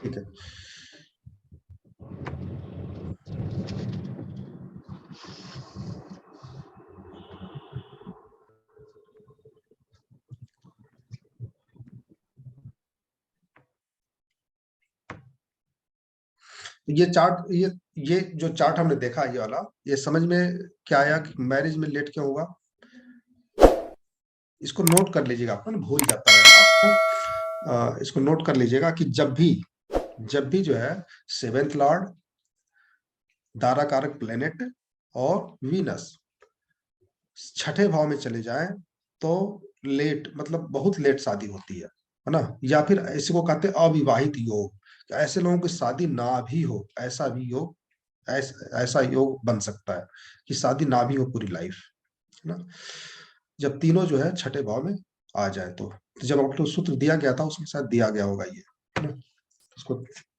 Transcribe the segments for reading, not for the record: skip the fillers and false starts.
ठीक है। ये चार्ट, ये जो चार्ट हमने देखा, ये वाला, ये समझ में क्या आया कि मैरिज में लेट क्यों होगा? इसको नोट कर लीजिएगा, आपको ना भूल जाता है आपको। इसको नोट कर लीजिएगा कि जब भी जो है सेवेंथ लॉर्ड, दारा कारक प्लेनेट और वीनस छठे भाव में चले जाएं तो लेट, मतलब बहुत लेट शादी होती है ना। या फिर ऐसे को कहते हैं अविवाहित योग, कि ऐसे लोगों की शादी ना भी हो, ऐसा भी योग, ऐसा योग बन सकता है कि शादी ना भी हो पूरी लाइफ, है ना, जब तीनों जो है छठे भाव में आ जाए तो जब आपको सूत्र दिया गया था उसके साथ दिया गया होगा ये, है ना। उसको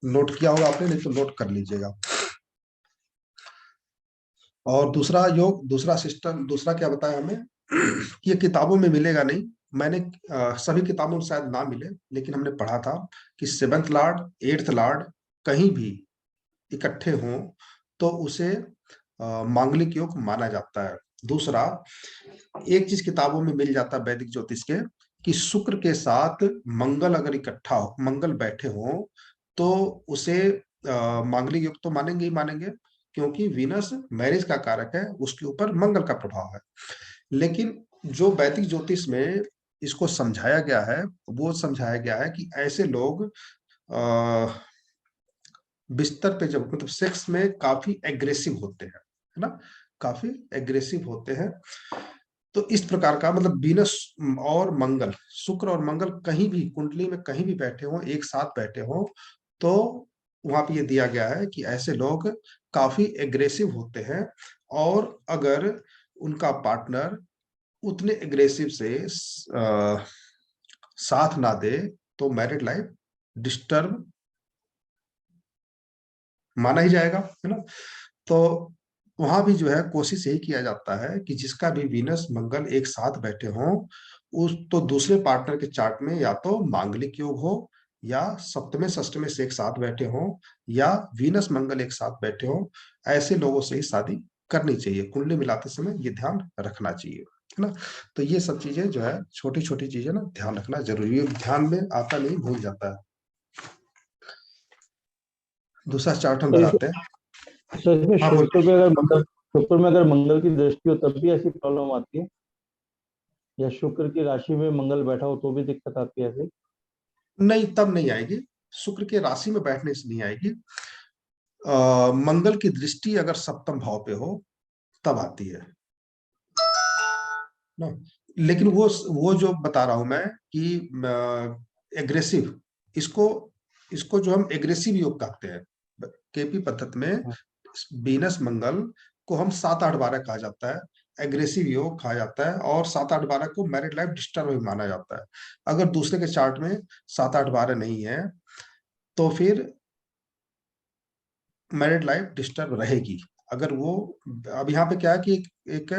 नोट किया होगा आपने, नहीं तो नोट कर लीजिएगा। और दूसरा योग, दूसरा सिस्टम, दूसरा क्या बताया हमें कि ये किताबों में मिलेगा नहीं। मैंने सभी किताबों में शायद ना मिले, लेकिन हमने पढ़ा था कि सेवेंथ लॉर्ड, एट्थ लॉर्ड कहीं भी इकट्ठे हों तो उसे मांगलिक योग माना जाता है। दूसरा, एक चीज किताबों में मिल जाता है वैदिक ज्योतिष के, कि शुक्र के साथ मंगल अगर इकट्ठा हो, मंगल बैठे हों, तो उसे मांगलिक योग तो मानेंगे ही मानेंगे, क्योंकि वीनस मैरिज का कारक है, उसके ऊपर मंगल का प्रभाव है। लेकिन जो वैदिक ज्योतिष में इसको समझाया गया है, वो समझाया गया है कि ऐसे लोग बिस्तर पे जब, मतलब सेक्स में काफी एग्रेसिव होते हैं, है ना, काफी एग्रेसिव होते हैं। तो इस प्रकार का, मतलब वीनस और मंगल, शुक्र और मंगल कहीं भी कुंडली में कहीं भी बैठे हों, एक साथ बैठे हों, तो वहां पे ये दिया गया है कि ऐसे लोग काफी एग्रेसिव होते हैं। और अगर उनका पार्टनर उतने एग्रेसिव से साथ ना दे तो मैरिड लाइफ डिस्टर्ब माना ही जाएगा, है ना। तो वहां भी जो है कोशिश यही किया जाता है कि जिसका भी वीनस मंगल एक साथ बैठे हों, उस तो दूसरे पार्टनर के चार्ट में या तो मांगलिक योग हो, या सप्तमे षष्टमे से एक साथ बैठे हों, या वीनस मंगल एक साथ बैठे हों, ऐसे लोगों से ही शादी करनी चाहिए। कुंडली मिलाते समय ये ध्यान रखना चाहिए, है ना। तो ये सब चीजें जो है, छोटी छोटी चीजें ना ध्यान रखना जरूरी है, ध्यान में आता नहीं, भूल जाता है। दूसरा चार्ट हम तो बनाते हैं। इसमें हाँ बोल। शुक्र में अगर मंगल की दृष्टि हो तब भी ऐसी प्रॉब्लम आती है, या शुक्र की राशि में मंगल बैठा हो तो भी दिक्कत आती है ऐसे? नहीं, तब नहीं आएगी, शुक्र के राशि में बैठने से नहीं आएगी। मंगल की दृष्टि अगर सप्तम भाव पे हो तब आती है ना। लेकिन वो जो बता रहा हूं मैं कि एग्रेसिव, इसको इसको जो हम एग्रेसिव योग कहते हैं, केपी पद्धति में हाँ। वीनस मंगल को हम 7 8 12 कहा जाता है, एग्रेसिव योग कहा जाता है, और 7 8 12 को मैरिड लाइफ डिस्टर्ब भी माना जाता है। अगर दूसरे के चार्ट में 7 8 12 नहीं है तो फिर मैरिड लाइफ डिस्टर्ब रहेगी। अगर वो, अब यहाँ पे क्या है कि एक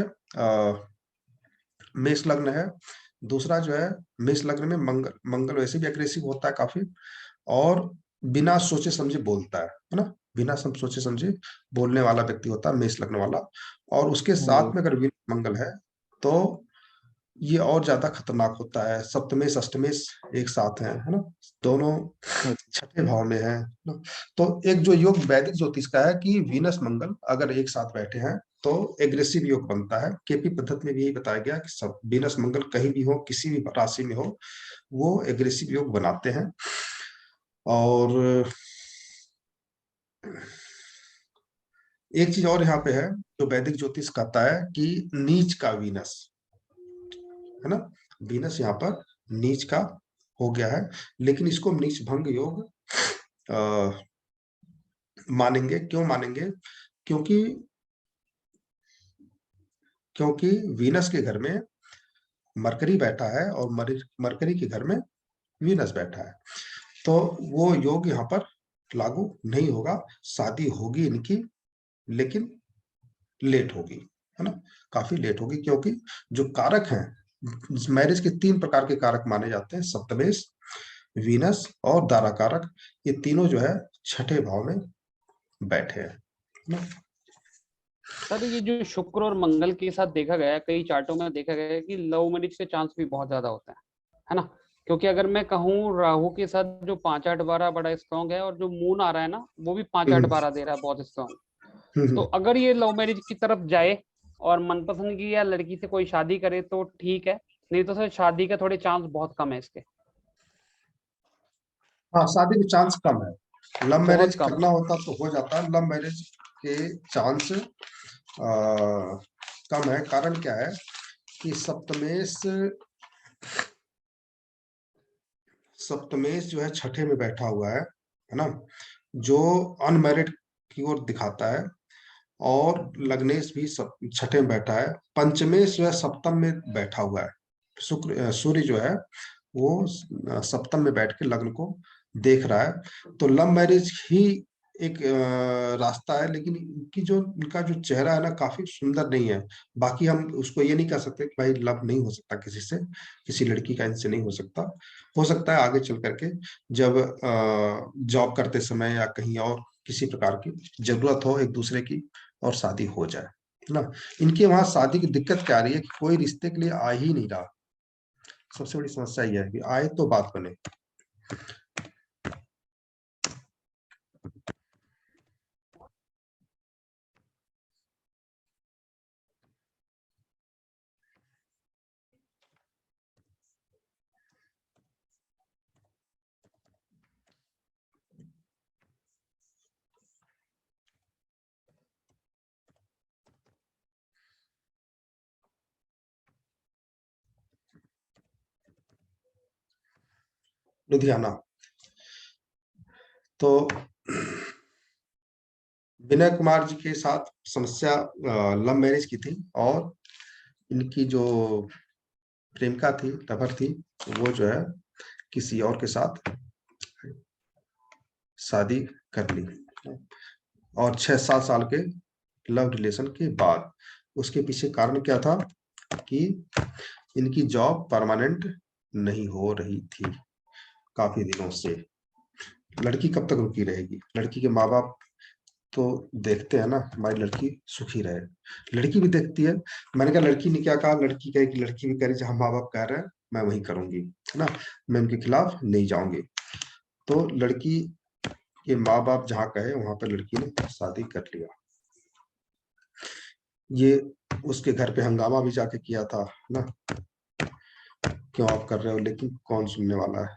मेष लग्न है, दूसरा जो है मेष लग्न में मंगल, मंगल वैसे भी एग्रेसिव होता है काफी, और बिना सोचे समझे बोलता है ना, बिना सब सोचे समझे बोलने वाला व्यक्ति होता है मेष लग्न वाला। और उसके हाँ जी। साथ में अगर मंगल है तो ये और ज्यादा खतरनाक होता है। सप्तमेश अष्टमेश एक साथ है ना, दोनों हाँ। छठे भाव में है ना। तो एक जो योग वैदिक ज्योतिष का है कि वीनस मंगल अगर एक साथ बैठे हैं तो एग्रेसिव योग बनता है। केपी पद्धति में भी यही बताया गया कि सब वीनस मंगल कहीं भी हो, किसी भी राशि में हो, वो एग्रेसिव योग बनाते हैं। और एक चीज और यहाँ पे है जो वैदिक ज्योतिष कहता है कि नीच का वीनस, है ना, वीनस यहाँ पर नीच का हो गया है। लेकिन इसको हम नीच भंग योग मानेंगे। क्यों मानेंगे? क्योंकि क्योंकि वीनस के घर में मरकरी बैठा है, और मरकरी के घर में वीनस बैठा है, तो वो योग यहाँ पर लागू नहीं होगा। शादी होगी इनकी, लेकिन लेट होगी, है ना, काफी लेट होगी। क्योंकि जो कारक हैं, मैरिज के 3 प्रकार के कारक माने जाते हैं: सप्तमेश, वीनस और दाराकारक, ये तीनों जो है छठे भाव में बैठे हैं ना। सर ये जो शुक्र और मंगल के साथ देखा गया है, कई चार्टों में देखा गया है कि लव मैरिज के चांस भी बहुत ज्यादा होते हैं, है ना। क्योंकि अगर मैं कहूँ राहु के साथ जो 5 8 12 बड़ा स्ट्रांग है, और जो मून आ रहा है ना वो भी 5 8 12 दे रहा है बहुत स्ट्रांग। तो हम्म। अगर ये लव मैरिज की तरफ जाए और मनपसंद की या लड़की से कोई शादी करे तो ठीक है, नहीं तो सर शादी का थोड़े चांस बहुत कम है इसके। हाँ, शादी के चांस कम है। लव मैरिज बहुत कम करना है। होता तो हो जाता है, लव मैरिज के चांस कम है। कारण क्या है कि सप्तमेश, सप्तमेश जो है छठे में बैठा हुआ है ना, जो अनमैरिड की ओर दिखाता है। और लग्नेश भी छठे में बैठा है। पंचमेश जो है सप्तम में बैठा हुआ है। सूर्य जो है वो सप्तम में बैठ के लग्न को देख रहा है। तो लव मैरिज ही एक रास्ता है, लेकिन इनका जो चेहरा है ना काफी सुंदर नहीं है। बाकी हम उसको ये नहीं कह सकते कि भाई लव नहीं हो सकता किसी से, किसी लड़की का इनसे नहीं हो सकता है आगे चल करके जब जॉब करते समय या कहीं और किसी प्रकार की जरूरत हो एक दूसरे की और शादी हो जाए, है ना। इनके वहां शादी की दिक्कत क्या आ रही है कि कोई रिश्ते के लिए आ ही नहीं रहा। सबसे बड़ी समस्या यह है कि आए तो बात बने। लुधियाना। तो विनय कुमार जी के साथ समस्या लव मैरिज की थी, और इनकी जो प्रेमिका थी, लवर थी, वो जो है किसी और के साथ शादी कर ली। और 6 7 साल के लव रिलेशन के बाद उसके पीछे कारण क्या था कि इनकी जॉब परमानेंट नहीं हो रही थी काफी दिनों से। लड़की कब तक रुकी रहेगी? लड़की के माँ बाप तो देखते हैं ना हमारी लड़की सुखी रहे, लड़की भी देखती है। मैंने कहा लड़की ने क्या कहा, लड़की कहे कि लड़की भी करे जहां माँ बाप कह रहे हैं मैं वही करूंगी, है ना, मैं उनके खिलाफ नहीं जाऊंगी। तो लड़की के माँ बाप जहाँ कहे वहां पर लड़की ने शादी कर लिया। ये उसके घर पे हंगामा भी जाके किया था ना, क्यों आप कर रहे हो, लेकिन कौन सुनने वाला है।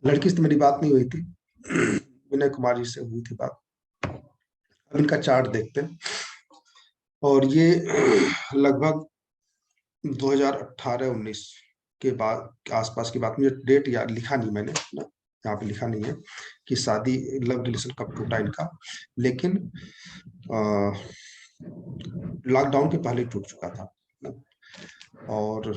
लड़की से तो मेरी बात नहीं हुई थी, विनय कुमार जी से हुई थी बात। अब इनका चार्ट देखते हैं। और ये लगभग 2018-19 के बाद आसपास की बात, मुझे डेट याद लिखा नहीं मैंने ना, यहाँ पे लिखा नहीं है कि शादी लव रिलेशन कब टूटा इनका, लेकिन लॉकडाउन के पहले टूट चुका था। और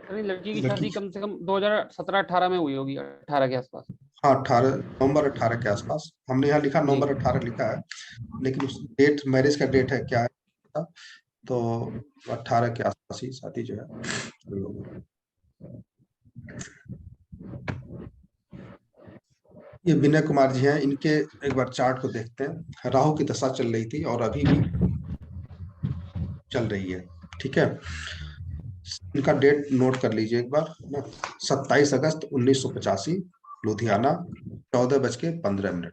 अरे लड़की की लड़की, शादी कम से कम 2017 18 में हुई होगी, 18 के आसपास। हाँ 18 नवंबर 18 के आसपास, हमने यहाँ लिखा जी। नवंबर 18 लिखा है, लेकिन उस डेट मैरिज का डेट है क्या है, तो 18 के आसपास ही शादी जो है हुई होगी। ये विनय कुमार जी हैं, इनके एक बार चार्ट को देखते हैं। राहु की दशा चल रही थी और अभी भी चल रही है, ठीक है। इनका डेट नोट कर लीजिए एक बार ना, 27 अगस्त 1985, लुधियाना, 14:15।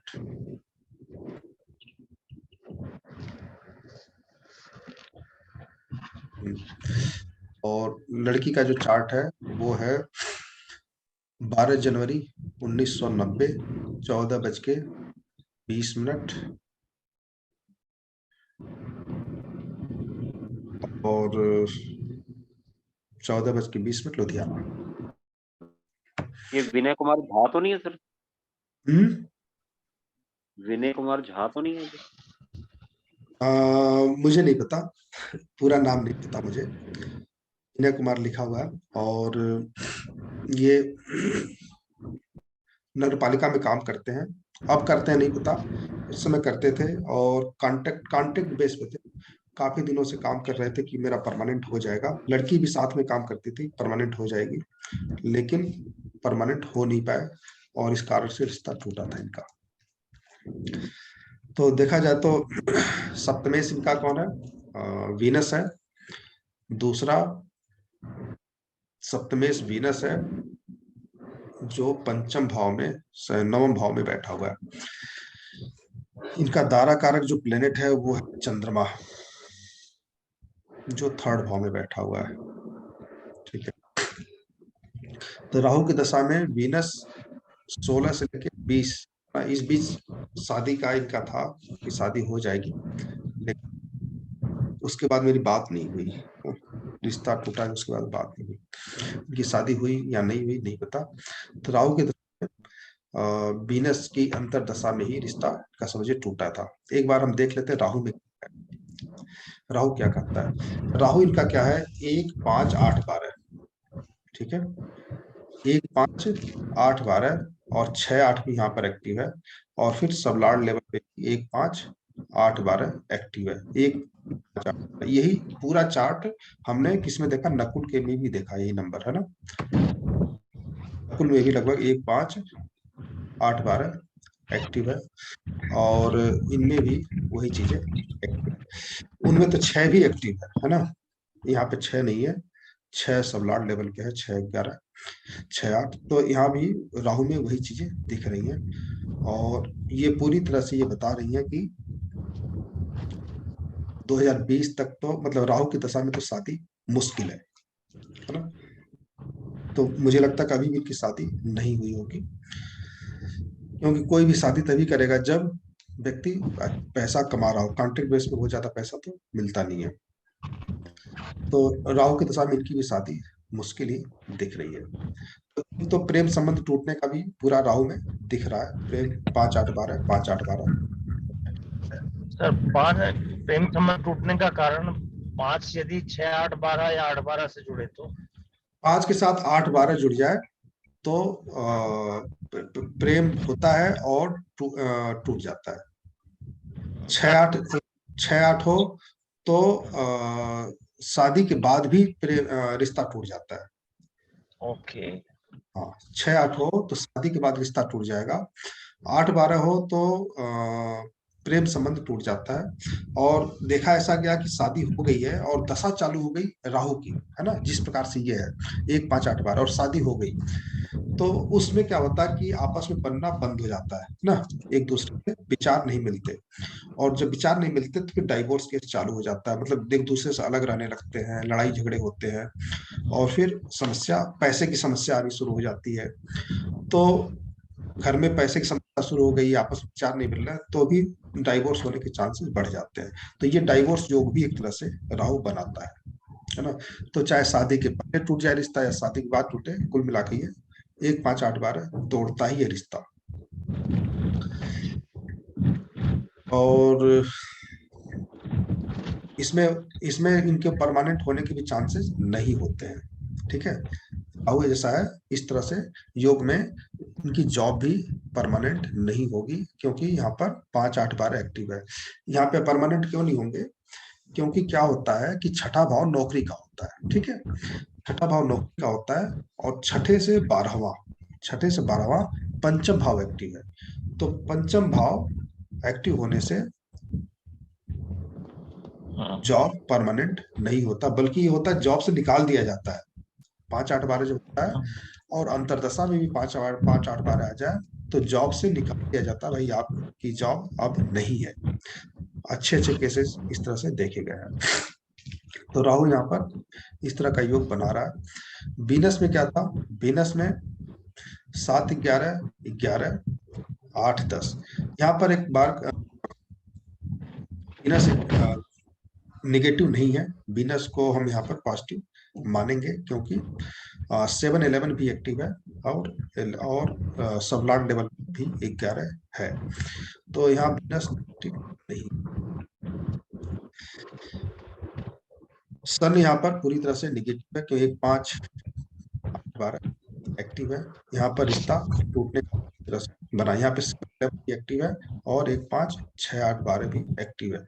और लड़की का जो चार्ट है वो है 12 जनवरी 1990, 14:20 और 14:20 लुधियाना। ये विनय कुमार झा तो नहीं है सर? हम्म। विनय कुमार झा तो नहीं है ये? मुझे नहीं पता, पूरा नाम नहीं पता मुझे। विनय कुमार लिखा हुआ है। और ये नगर पालिका में काम करते हैं, अब करते हैं नहीं पता, उस समय करते थे और कॉन्ट्रैक्ट बेस पे थे। काफी दिनों से काम कर रहे थे कि मेरा परमानेंट हो जाएगा, लड़की भी साथ में काम करती थी, परमानेंट हो जाएगी, लेकिन परमानेंट हो नहीं पाए और इस कारण से रिश्ता टूटा था इनका। तो देखा जाए तो सप्तमेश इनका कौन है? वीनस है। दूसरा सप्तमेश वीनस है जो पंचम भाव में, नवम भाव में बैठा हुआ है। इनका दारा कारक जो प्लेनेट है वो है चंद्रमा, जो थर्ड भाव में बैठा हुआ है। ठीक है, तो राहु की दशा में वीनस 16 से लेके 20, इस बीच शादी का इनका था कि शादी हो जाएगी, लेकिन उसके बाद मेरी बात नहीं हुई, रिश्ता टूटा, उसके बाद बात नहीं हुई। इनकी शादी हुई या नहीं हुई नहीं पता। तो राहु के दशा में वीनस की अंतरदशा में ही रिश्ता का समझिए टूटा था। एक बार हम देख लेते हैं राहु में राहु क्या करता है। राहु इनका क्या है? 1 5 8 12। ठीक है, 1 5 8 12 और 6 8 भी यहाँ पर एक्टिव है, और फिर सबलार्ड लेवल पे 1 5 8 12 एक्टिव है। 1 5 8 यही पूरा चार्ट हमने किसमें देखा? नकुल के में भी देखा, यही नंबर है ना। नकुल में भी लगभग 1 5 8 12 एक्टिव है, और इनमें भी वही चीजें एक्टिव है। उनमें तो 6 भी एक्टिव है ना, यहाँ पे 6 नहीं है, 6 सबलार्ड लेवल के है, 6 11 6 8। तो यहाँ भी राहु में वही चीजें दिख रही हैं, और ये पूरी तरह से ये बता रही हैं कि 2020 तक तो मतलब राहु की दशा में तो शादी मुश्किल है ना। तो मुझे लगता है कभी भी इनकी शादी नहीं हुई होगी, क्योंकि कोई भी शादी तभी करेगा जब व्यक्ति पैसा कमा रहा हो। कॉन्ट्रैक्ट बेस पे बहुत ज्यादा पैसा तो मिलता नहीं है। तो राहु की दशा में इनकी भी शादी मुश्किल ही दिख रही है। तो प्रेम संबंध टूटने का भी पूरा राहु में दिख रहा है। प्रेम 5 8 12 5 8 12। सर 5 प्रेम संबंध टूटने का कारण 5 यदि 6 8 12 या 8 12 से जुड़े तो 5 के साथ 8 12 जुड़ जाए तो प्रेम होता है और टूट जाता है। 6 8 हो तो शादी के बाद भी रिश्ता टूट जाता है। ओके। हाँ, 6 8 हो तो शादी के बाद रिश्ता टूट जाएगा। 8 12 हो तो प्रेम संबंध टूट जाता है। और देखा ऐसा गया कि शादी हो गई है और दशा चालू हो गई राहु की, है ना, जिस प्रकार से ये है 1 5 8 12 और शादी हो गई, तो उसमें क्या होता है कि आपस में बनना बंद हो जाता है ना, एक दूसरे से विचार नहीं मिलते, और जब विचार नहीं मिलते तो फिर डाइवोर्स केस चालू हो जाता है, मतलब एक दूसरे से अलग रहने लगते हैं, लड़ाई झगड़े होते हैं, और फिर समस्या, पैसे की समस्या आनी शुरू हो जाती है। तो घर में पैसे की समस्या शुरू हो गई, आपस में विचार नहीं मिल रहा है, तो भी डाइवोर्स होने के चांसेस बढ़ जाते हैं। तो ये डाइवोर्स योग भी एक तरह से राहु बनाता है ना। तो चाहे शादी के पहले टूट जाए रिश्ता या शादी के बाद टूटे, कुल मिला के ये 1 5 8 12 तोड़ता ही है रिश्ता। और इसमें इसमें इनके परमानेंट होने के भी चांसेस नहीं होते हैं। ठीक है, राहु जैसा है, इस तरह से योग में उनकी जॉब भी परमानेंट नहीं होगी, क्योंकि यहाँ पर 5 8 12 एक्टिव है। यहाँ पे परमानेंट क्यों नहीं होंगे? क्योंकि क्या होता है कि छठा भाव नौकरी का होता है। ठीक है, छठा भाव नौकरी का होता है, और छठे से 12वां पंचम भाव एक्टिव है। तो पंचम भाव एक्टिव होने से जॉब परमानेंट नहीं होता, बल्कि ये होता है जॉब से निकाल दिया जाता है। 5 8 12 जो होता है, और अंतरदशा में भी 5 8 12 आ जाए तो जॉब से निकाल दिया जाता है, भाई आपकी जॉब अब नहीं है। अच्छे केसेस इस तरह से देखे गए हैं। तो राहु यहाँ पर इस तरह का योग बना रहा है। वीनस में क्या था? वीनस में 7 11 11 8 10। यहाँ पर एक बार वीनस निगेटिव नहीं है, वीनस को हम यहाँ पर पॉजिटिव मानेंगे, क्योंकि 7 11 भी एक्टिव है, और सबलार्ड लेवल भी 11 है। तो यहाँ वीनस नहीं। सन यहाँ पर पूरी तरह से निगेटिव है, तो 1 5 8 12 एक्टिव है। यहाँ पर रिश्ता टूटने की तरह से बना, यहाँ पे 7 भी एक्टिव है और 1 5 6 8 12 भी एक्टिव है।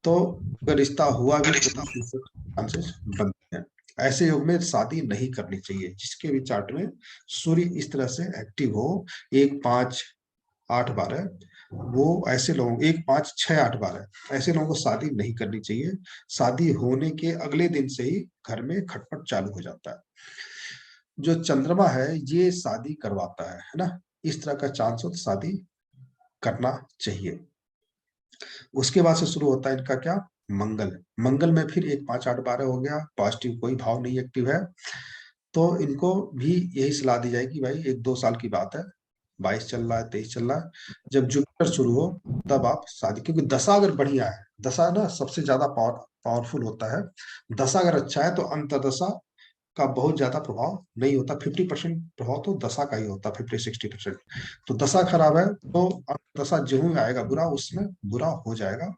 तो अगर रिश्ता हुआ भी तो चांसेस बनते हैं। ऐसे योग में शादी नहीं करनी चाहिए। जिसके भी चार्ट में सूर्य इस तरह से एक्टिव हो 1 5 8 12, वो ऐसे लोगों 1 5 6 8 12 ऐसे लोगों को शादी नहीं करनी चाहिए। शादी होने के अगले दिन से ही घर में खटपट चालू हो जाता है। जो चंद्रमा है ये शादी करवाता है ना, इस तरह का चांस हो तो शादी करना चाहिए। उसके बाद से शुरू होता है इनका क्या, मंगल। मंगल में फिर 1 5 8 12 हो गया, पॉजिटिव कोई भाव नहीं एक्टिव है। तो इनको भी यही सलाह दी जाएगी, भाई 1 2 साल की बात है, 22 चल रहा है 23 चल रहा है, जब जुपिटर शुरू हो तब आप शादी, क्योंकि दशा अगर बढ़िया है, दशा ना सबसे ज्यादा पावरफुल होता है। दशा अगर अच्छा है तो अंतर्दशा का बहुत ज्यादा प्रभाव नहीं होता। 50% प्रभाव तो दशा का ही होता है, 50-60%। तो दशा खराब है तो अंतर्दशा जो ही आएगा बुरा, उसमें बुरा हो जाएगा।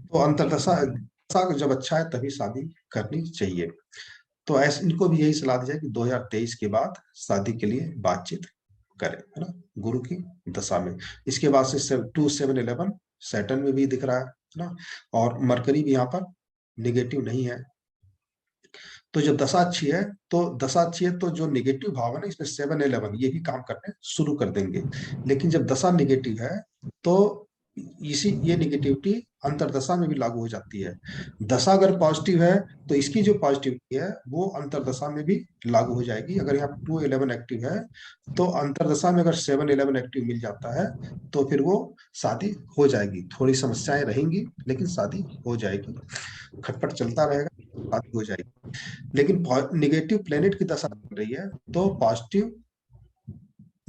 तो अंतर्दशा दशा जब अच्छा है तभी शादी करनी चाहिए। तो ऐसे इनको भी यही सलाह दी जाए कि 2023 के बाद शादी के लिए बातचीत करें, है ना, गुरु की दशा में। इसके बाद से 2 7 11 सैटर्न में भी दिख रहा है ना, और मरकरी भी यहाँ पर निगेटिव नहीं है। तो जब दशा अच्छी है तो जो निगेटिव भाव है ना इसमें 7 11 ये भी काम करने शुरू कर देंगे। लेकिन जब दशा निगेटिव है तो ये निगेटिविटी अंतरदशा में भी लागू हो जाती है। दशा अगर पॉजिटिव है तो इसकी जो पॉजिटिविटी है वो अंतरदशा में भी लागू हो जाएगी। अगर यहाँ 2 11 एक्टिव है तो अंतरदशा में अगर 7 11 एक्टिव मिल जाता है तो फिर वो शादी हो जाएगी। थोड़ी समस्याएं रहेंगी लेकिन शादी हो जाएगी, खटपट चलता रहेगा, शादी हो जाएगी। लेकिन निगेटिव प्लेनेट की दशा चल रही है तो पॉजिटिव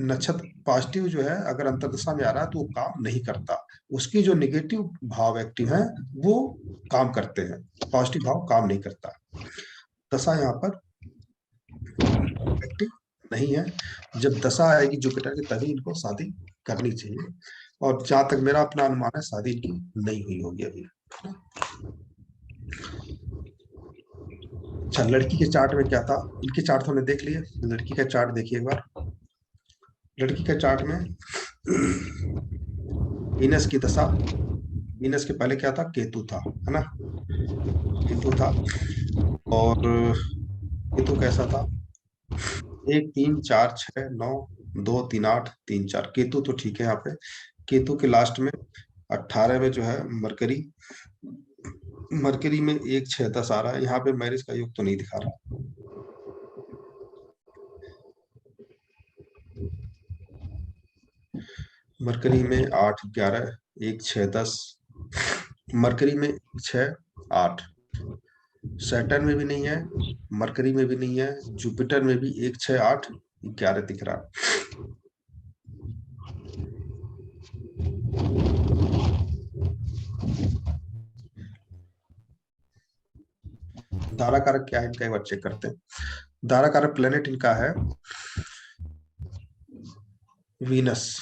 नक्षत्र, पॉजिटिव जो है अगर अंतर्दशा में आ रहा है तो वो काम नहीं करता। उसकी जो निगेटिव भाव एक्टिव है वो काम करते हैं, पॉजिटिव भाव काम नहीं करता। दशा यहाँ पर एक्टिव नहीं है। जब दशा आएगी जुपिटर की तभी इनको शादी करनी चाहिए। और जहां तक मेरा अपना अनुमान है शादी इनकी नहीं हुई होगी अभी। अच्छा, लड़की के चार्ट में क्या था, इनके चार्ट तो हमने देख लिए। लड़की का चार्ट देखिए एक बार। लड़की के चार्ट में वीनस की दशा, वीनस के पहले क्या था, केतु था, है ना, केतु था। और केतु कैसा था, 1 3 4 6 9 2 3 8 3 4, केतु तो ठीक है। यहाँ पे केतु के लास्ट में 18 में जो है मरकरी, मरकरी में 1 6 10 आ रहा है। यहाँ पे मैरिज का योग तो नहीं दिखा रहा। मरकरी में 8 11 1 6 10, मरकरी में 1 6 8, सैटर्न में भी नहीं है, मरकरी में भी नहीं है, जुपिटर में भी 1 6 8 11 दिख रहा। दारा कारक क्या है इनका एक बार चेक करते हैं। दारा कारक प्लेनेट इनका है वीनस।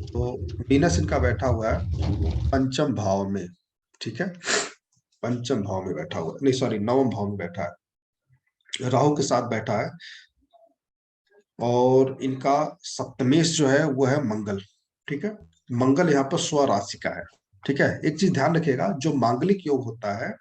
तो वीनस इनका बैठा हुआ है पंचम भाव में, ठीक है, पंचम भाव में बैठा हुआ, नहीं सॉरी नवम भाव में बैठा है, राहु के साथ बैठा है। और इनका सप्तमेश जो है वो है मंगल, ठीक है। मंगल यहाँ पर स्व राशि का है, ठीक है। एक चीज ध्यान रखिएगा, जो मांगलिक योग होता है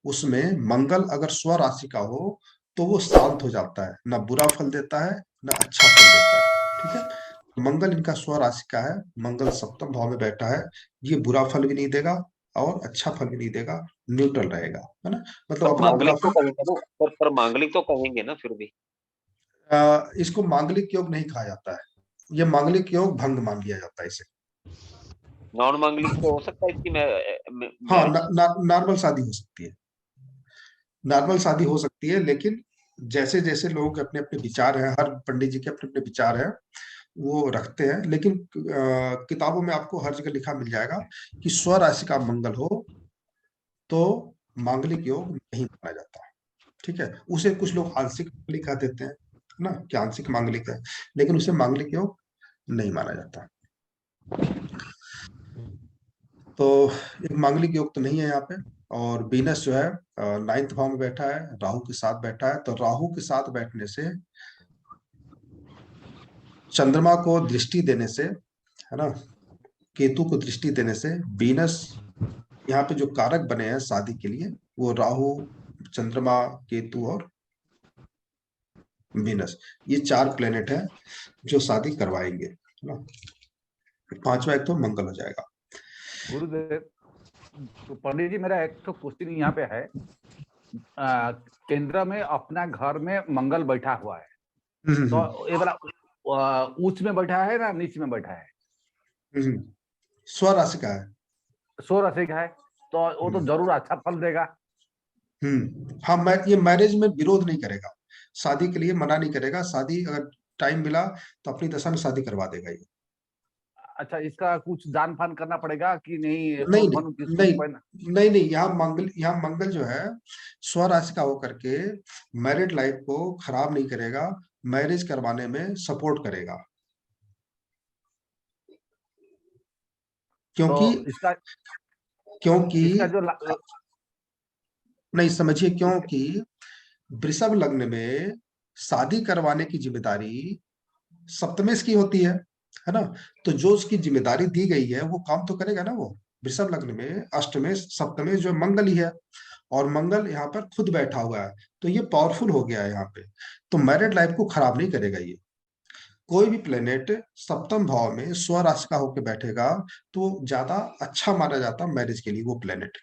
उसमें मंगल अगर स्व राशि का हो तो वो शांत हो जाता है, ना बुरा फल देता है ना अच्छा फल देता है, ठीक है। मंगल इनका स्व राशि का है, मंगल सप्तम भाव में बैठा है, ये बुरा फल भी नहीं देगा और अच्छा फल भी नहीं देगा, न्यूट्रल रहेगा, है ना, मतलब अपना बुरा मांगलिक तो फल। कहेंगे ना, पर मांगलिक तो कहेंगे ना फिर भी। इसको मांगलिक योग नहीं कहा जाता है, ये मांगलिक योग भंग मान लिया जाता है इसे। नॉन मांगलिक तो हो सकता है इसकी हाँ, मैरिज। नॉर्मल शादी हो सकती है, नॉर्मल शादी हो सकती है, लेकिन जैसे जैसे लोगों के अपने अपने विचार हैं, हर पंडित जी के अपने अपने विचार हैं, वो रखते हैं। लेकिन किताबों में आपको हर जगह लिखा मिल जाएगा कि स्व राशि का मंगल हो तो मांगलिक योग नहीं माना जाता, ठीक है। उसे कुछ लोग आंशिक मांगलिक कह देते हैं ना, कि आंशिक मांगलिक है, लेकिन उसे मांगलिक योग नहीं माना जाता। तो एक मांगलिक योग तो नहीं है यहाँ पे। और वीनस जो है 9th भाव में बैठा है, राहु के साथ बैठा है। तो राहु के साथ बैठने से, चंद्रमा को दृष्टि देने से, है ना, केतु को दृष्टि देने से वीनस, यहाँ पे जो कारक बने हैं शादी के लिए, वो राहु, चंद्रमा, केतु और वीनस, ये 4 प्लेनेट हैं जो शादी करवाएंगे, है ना। 5वां एक तो मंगल हो जाएगा। गुरुदेव, तो पंडित जी मेरा एक तो क्वेश्चन यहाँ पे है, केंद्र में अपना घर में मंगल बैठा हुआ है, तो ये वाला उच्च में बैठा है ना नीच में बैठा है? स्वराशि का है, 100 राशि का है, तो वो तो जरूर अच्छा फल देगा। हाँ, ये मैरिज में विरोध नहीं करेगा, शादी के लिए मना नहीं करेगा। शादी अगर टाइम मिला तो अपनी दशा में शादी करवा देगा ये। अच्छा, इसका कुछ दान फान करना पड़ेगा कि नहीं? नहीं नहीं, यहाँ मंगल जो है स्वराशि का होकर के मैरिड लाइफ को खराब नहीं करेगा, मैरिज करवाने में सपोर्ट करेगा। क्योंकि तो इसका जो नहीं, समझिए, क्योंकि वृषभ लग्न में शादी करवाने की जिम्मेदारी सप्तमेश की होती है ना। तो जो उसकी जिम्मेदारी दी गई है वो काम तो करेगा ना वो। वृषभ लग्न में अष्टमेश सप्तमेश जो मंगल ही है, और मंगल यहाँ पर खुद बैठा हुआ है, तो ये पावरफुल हो गया है यहाँ पे। तो मैरिड लाइफ को खराब नहीं करेगा ये। कोई भी प्लेनेट सप्तम भाव में स्वराशि का होकर बैठेगा तो ज्यादा अच्छा माना जाता मैरिज के लिए वो प्लेनेट।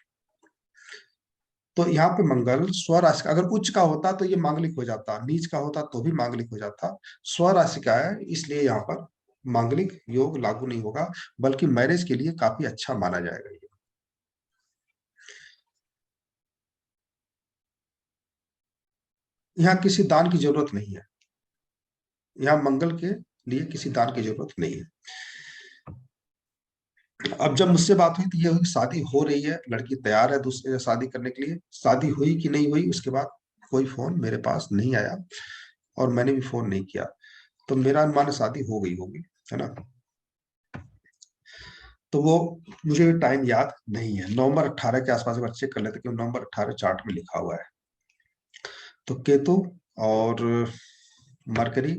तो यहाँ पे मंगल स्वराशि का, अगर उच्च का होता तो ये मांगलिक हो जाता, नीच का होता तो भी मांगलिक हो जाता। स्वराशि का है इसलिए यहाँ पर मांगलिक योग लागू नहीं होगा, बल्कि मैरिज के लिए काफी अच्छा माना जाएगा ये। यहाँ किसी दान की जरूरत नहीं है, यहाँ मंगल के लिए किसी दान की जरूरत नहीं है। अब जब मुझसे बात हुई तो ये हुई शादी हो रही है, लड़की तैयार है दूसरे शादी करने के लिए। शादी हुई कि नहीं हुई उसके बाद कोई फोन मेरे पास नहीं आया, और मैंने भी फोन नहीं किया। तो मेरा अनुमान शादी हो गई होगी, है ना। तो वो मुझे भी टाइम याद नहीं है, नवंबर 18 के आसपास एक बार चेक कर लेते, क्योंकि नवंबर 18 चार्ट में लिखा हुआ है। तो केतु और मरकरी,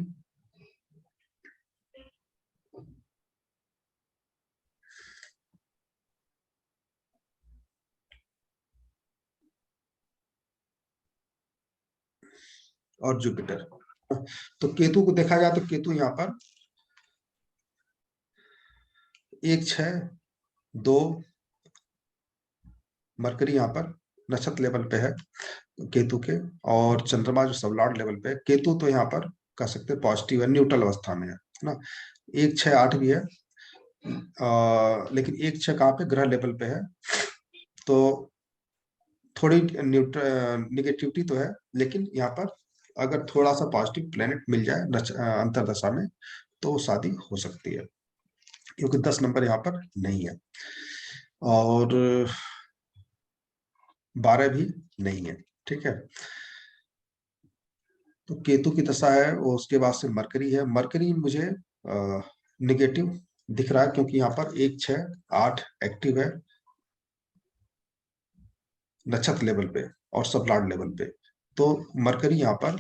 और जुपिटर। तो केतु को देखा जाए तो केतु यहाँ पर 1, 6, 2, मरकरी यहाँ पर नक्षत्र लेवल पे है केतु के, और चंद्रमा जो सबलॉर्ड लेवल पे है। केतु तो यहाँ पर कह सकते हैं पॉजिटिव है, न्यूट्रल अवस्था में है ना। 1, 6, 8 भी है, लेकिन 1, 6 कहाँ पे ग्रह लेवल पे है, तो थोड़ी निगेटिविटी तो है। लेकिन यहाँ पर अगर थोड़ा सा पॉजिटिव प्लेनेट मिल जाए अंतरदशा में तो शादी हो सकती है, क्योंकि 10 नंबर यहाँ पर नहीं है और 12 भी नहीं है, ठीक है। तो केतु की दशा है, वो उसके बाद से मरकरी है। मरकरी मुझे निगेटिव दिख रहा है, क्योंकि यहाँ पर 1, 6, 8 एक्टिव है नक्षत्र लेवल पे और सबलॉर्ड लेवल पे। तो मरकरी यहाँ पर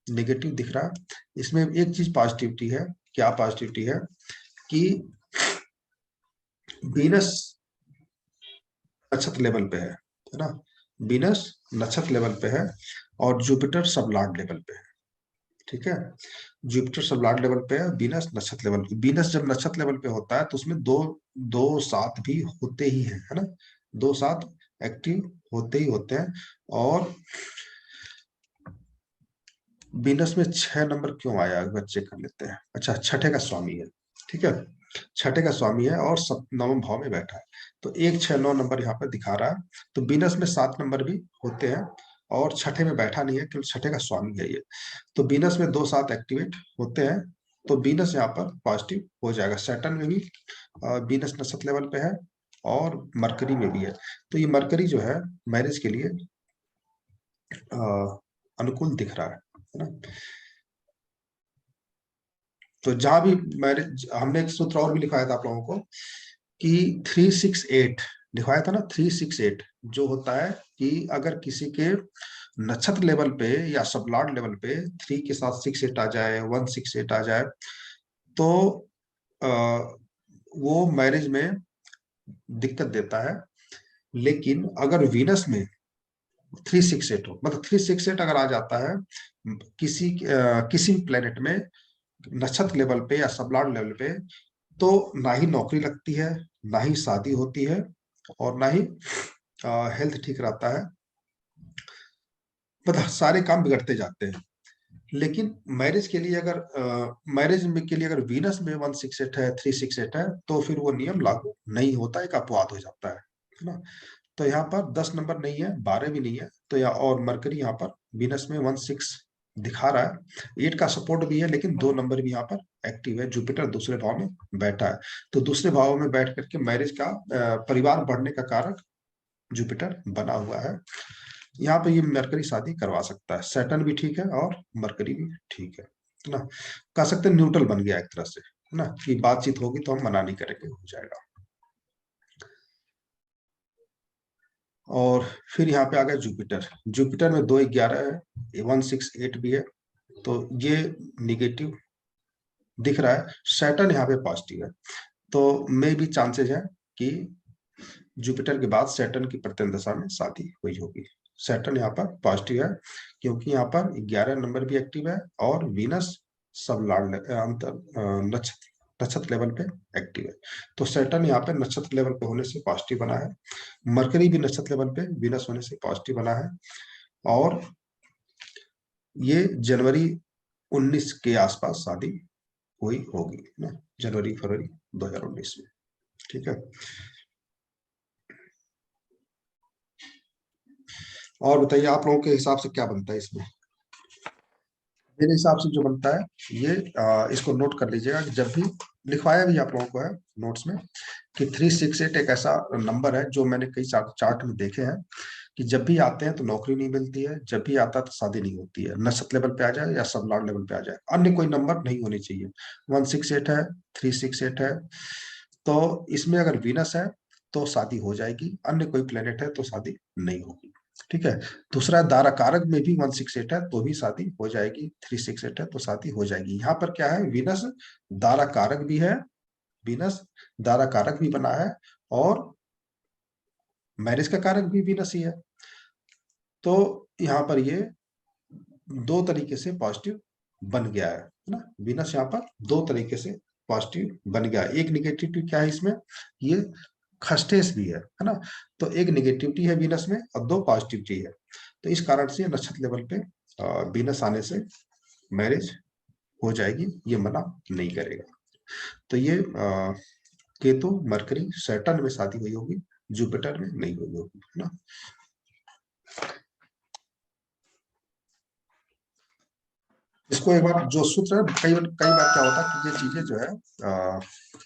नेगेटिव दिख रहा है। इसमें एक चीज पॉजिटिविटी है, क्या पॉजिटिविटी है कि वीनस नक्षत्र लेवल पे है ना। वीनस नक्षत्र लेवल पे है और जुपिटर सबलॉर्ड लेवल पे है, ठीक है। जुपिटर सबलॉर्ड लेवल पे है, वीनस नक्षत्र लेवल पे। वीनस जब नक्षत्र लेवल पे होता है तो उसमें दो सात भी होते ही हैं, है ना। 2 सात एक्टिव होते ही होते हैं। और वीनस में 6 नंबर क्यों आया, एक बार चेक कर लेते हैं। अच्छा, छठे का स्वामी है, ठीक है, छठे का स्वामी है और 9वें भाव में बैठा है। तो 1, 6, 9 नंबर यहाँ पे दिखा रहा है। तो वीनस में 7 नंबर भी होते हैं और छठे में बैठा नहीं है, क्योंकि छठे का स्वामी है ये। तो वीनस में 2 7 एक्टिवेट होते हैं, तो वीनस यहाँ पर पॉजिटिव हो जाएगा। सैटर्न में भी वीनस नक्षत्र लेवल पे है और मरकरी में भी है। तो ये मरकरी जो है मैरिज के लिए अनुकूल दिख रहा है ना। तो जहां भी मैरिज, हमने एक सूत्र और भी लिखाया था आप लोगों को कि 3, 6, 8 लिखवाया था ना 368, जो होता है कि अगर किसी के नक्षत्र लेवल पे या सबलॉर्ड लेवल पे 3 के साथ 68 आ जाए, 168 आ जाए, तो आ, वो मैरिज में दिक्कत देता है। लेकिन अगर वीनस में 368 हो, मतलब 368 अगर आ जाता है किसी भी प्लेनेट में नक्षत्र लेवल पे या सबलॉर्ड लेवल पे, तो ना ही नौकरी लगती है, ना ही शादी होती है, और ना ही हेल्थ ठीक रहता है, मतलब सारे काम बिगड़ते जाते हैं। लेकिन मैरिज के लिए अगर के लिए अगर वीनस में 168 है, 368 है, तो फिर वो नियम लागू नहीं होता, एक अपवाद हो जाता है ना। तो यहाँ पर 10 नंबर नहीं है, 12 भी नहीं है, तो यहाँ और मरकरी यहाँ पर वीनस में 16 दिखा रहा है। 8 का सपोर्ट भी है, लेकिन 2 नंबर भी यहाँ पर एक्टिव है। जुपिटर दूसरे भाव में बैठा है, तो दूसरे भाव में बैठ करके मैरिज का परिवार बढ़ने का कारक जुपिटर बना हुआ है। यहाँ पे ये मरकरी शादी करवा सकता है। सैटर्न भी ठीक है और मरकरी भी ठीक है ना। कह सकते हैं न्यूट्रल बन गया एक तरह से, है ना, कि बातचीत होगी तो हम मना नहीं करेंगे, हो जाएगा। और फिर यहाँ पे आ गया जुपिटर। जुपिटर में 211 है, 168 भी है, तो ये निगेटिव दिख रहा है। सैटर्न यहाँ पे पॉजिटिव है, तो मे भी चांसेस है कि जुपिटर के बाद सैटर्न की प्रत्येक दशा में शादी हुई होगी। सैटर्न यहाँ पर पॉजिटिव है, क्योंकि यहाँ पर 11 नंबर भी एक्टिव है और वीनस सब लॉर्ड नक्षत्र लेवल पे एक्टिव है। तो सैटर्न यहाँ पे नक्षत्र लेवल पे होने से पॉजिटिव बना है। मरकरी भी नक्षत्र लेवल पे वीनस होने से पॉजिटिव बना है, और ये जनवरी 19 के आसपास शादी हुई होगी ना, जनवरी फरवरी 2019 में। ठीक है, और बताइए आप लोगों के हिसाब से क्या बनता है इसमें। मेरे हिसाब से जो बनता है ये इसको नोट कर लीजिएगा कि जब भी लिखवाया भी आप लोगों को है नोट्स में कि 368 एक ऐसा नंबर है जो मैंने कई चार्ट में देखे हैं कि जब भी आते हैं तो नौकरी नहीं मिलती है, जब भी आता है तो शादी नहीं होती है, नक्षत्र लेवल पे आ जाए या सब लॉर्ड लेवल पे आ जाए, अन्य कोई नंबर नहीं होनी चाहिए। 168 है, 368 है, तो इसमें अगर वीनस है तो शादी हो जाएगी, अन्य कोई प्लेनेट है तो शादी नहीं होगी। ठीक है, दूसरा दारा कारक में भी 168 है तो भी शादी हो जाएगी, 368 है तो शादी हो जाएगी। यहाँ पर क्या है, वीनस दारा कारक भी है, वीनस दारा कारक भी बना है, और मैरिज का कारक भी वीनस ही है। तो यहाँ पर ये दो तरीके से पॉजिटिव बन गया है ना। वीनस यहाँ पर दो तरीके से पॉजिटिव बन गया। एक निगेटिविटी क्या है इसमें, ये खस्टेस भी है ना। तो एक निगेटिविटी है वीनस में और दो पॉजिटिविटी है, तो इस कारण से नक्षत्र लेवल पे वीनस आने से मैरिज हो जाएगी, ये मना नहीं करेगा। तो ये केतु मरकरी सैटर्न में शादी हुई होगी, जुपिटर में नहीं हुई होगी, है ना। इसको एक बार जो सूत्र है, कई बार क्या होता है कि ये चीजें जो है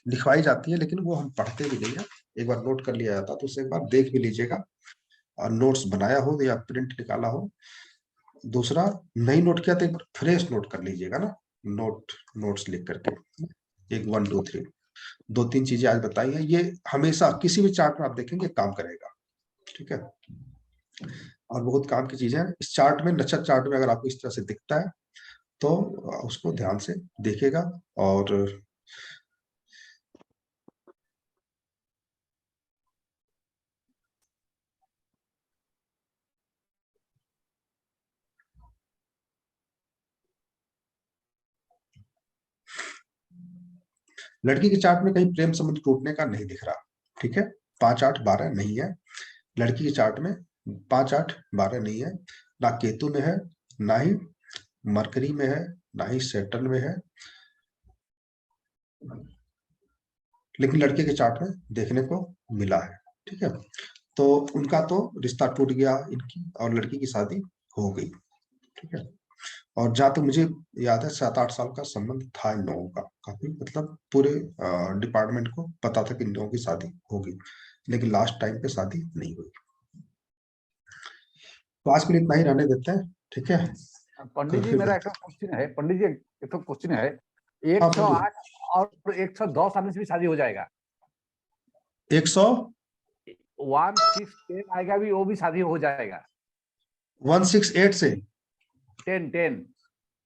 लिखवाई जाती है लेकिन वो हम पढ़ते भी नहीं है, एक बार नोट कर लिया जाता, तो उसे एक बार देख भी लीजिएगा, और नोट्स बनाया हो या प्रिंट निकाला हो। दूसरा नहीं नोट किया तो एक बार फ्रेश नोट कर लीजिएगा ना, नोट्स लिख करके, एक 1 2 3 2-3 चीजें आज बताई हैं, ये हमेशा किसी भी चार्ट में आप देखेंगे काम करेगा। ठीक है, और बहुत काम की चीजें हैं इस चार्ट में। नक्षत्र चार्ट में अगर आपको इस तरह से दिखता है तो उसको ध्यान से देखेगा। और लड़की के चार्ट में कहीं प्रेम संबंध टूटने का नहीं दिख रहा। ठीक है, 5 8 12 नहीं है लड़की के चार्ट में, 5 8 12 नहीं है, ना केतु में है, ना ही मरकरी में है, ना ही सैटर्न में है, लेकिन लड़के के चार्ट में देखने को मिला है। ठीक है, तो उनका तो रिश्ता टूट गया इनकी, और लड़की की शादी हो गई। ठीक है, और जहाँ तक मुझे याद है 7 8 साल का संबंध था इन लोगों का, काफी मतलब पूरे डिपार्टमेंट को पता था कि इन लोगों की शादी होगी, लेकिन लास्ट टाइम पे शादी नहीं हुई। तो आज के लिए इतना ही रहने देते हैं। ठीक है, पंडित जी मेरा एक क्वेश्चन है, पंडित जी एक तो क्वेश्चन है, हाँ, 108 और 110 आने से भी शादी हो जाएगा? 100 1 6 10 आएगा भी, वो भी शादी हो जाएगा। 168 से 10